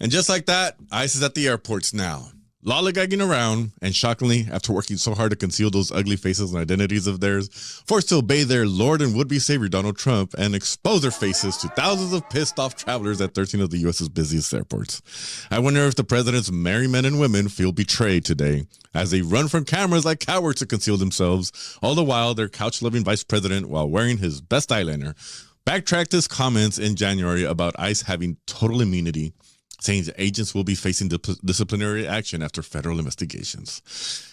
And just like that, ICE is at the airports now, lollygagging around, and shockingly, after working so hard to conceal those ugly faces and identities of theirs, forced to obey their Lord and would-be savior Donald Trump and expose their faces to thousands of pissed-off travelers at 13 of the U.S.'s busiest airports. I wonder if the president's merry men and women feel betrayed today, as they run from cameras like cowards to conceal themselves, all the while their couch-loving vice president, while wearing his best eyeliner, backtracked his comments in January about ICE having total immunity, saying the agents will be facing disciplinary action after federal investigations.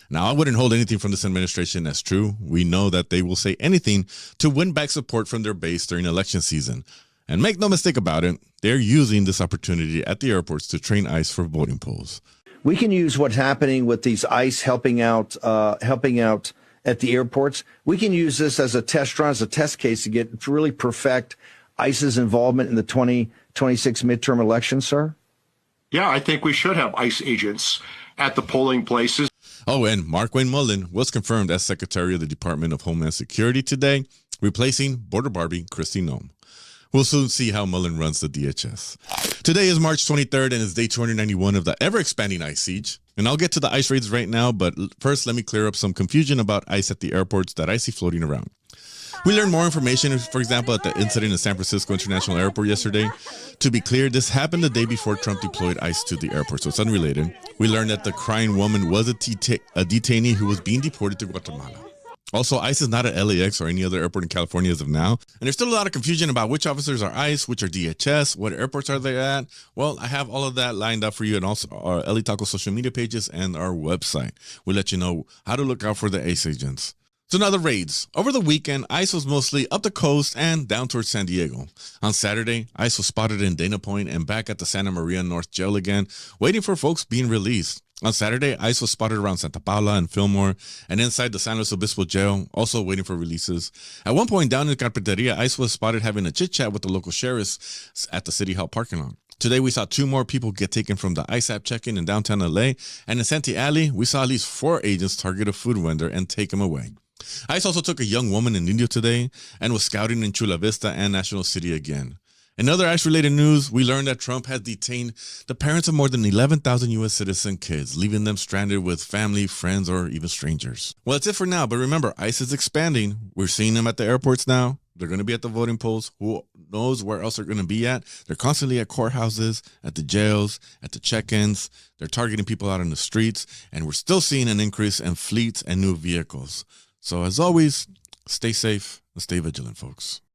Now, I wouldn't hold anything from this administration as true. We know that they will say anything to win back support from their base during election season. And make no mistake about it, they're using this opportunity at the airports to train ICE for voting polls. We can use what's happening with these ICE helping out at the airports. We can use this as a test run, as a test case to really perfect ICE's involvement in the 2026 midterm election, sir. Yeah, I think we should have ICE agents at the polling places. Oh, and Markwayne Mullin was confirmed as Secretary of the Department of Homeland Security today, replacing Border Barbie Kristi Noem. We'll soon see how Mullin runs the DHS. Today is March 23rd and it's day 291 of the ever-expanding ICE siege. And I'll get to the ICE raids right now, but first let me clear up some confusion about ICE at the airports that I see floating around. We learned more information, for example, at the incident in San Francisco International Airport yesterday. To be clear, this happened the day before Trump deployed ICE to the airport, so it's unrelated. We learned that the crying woman was a detainee who was being deported to Guatemala. Also, ICE is not at LAX or any other airport in California as of now. And there's still a lot of confusion about which officers are ICE, which are DHS, what airports are they at. Well, I have all of that lined up for you and also our LA Taco social media pages and our website. We'll let you know how to look out for the ICE agents. So now the raids. Over the weekend, ICE was mostly up the coast and down towards San Diego. On Saturday, ICE was spotted in Dana Point and back at the Santa Maria North Jail again, waiting for folks being released. On Saturday, ICE was spotted around Santa Paula and Fillmore and inside the San Luis Obispo jail, also waiting for releases. At one point down in Carpinteria, ICE was spotted having a chit-chat with the local sheriffs at the City Hall parking lot. Today, we saw 2 more people get taken from the ICE app check-in in downtown LA, and in Santee Alley, we saw at least 4 agents target a food vendor and take him away. ICE also took a young woman in Indio today and was scouting in Chula Vista and National City again. In other ICE-related news, we learned that Trump has detained the parents of more than 11,000 U.S. citizen kids, leaving them stranded with family, friends, or even strangers. Well, that's it for now, but remember, ICE is expanding. We're seeing them at the airports now. They're going to be at the voting polls. Who knows where else they're going to be at? They're constantly at courthouses, at the jails, at the check-ins. They're targeting people out on the streets, and we're still seeing an increase in fleets and new vehicles. So as always, stay safe and stay vigilant, folks.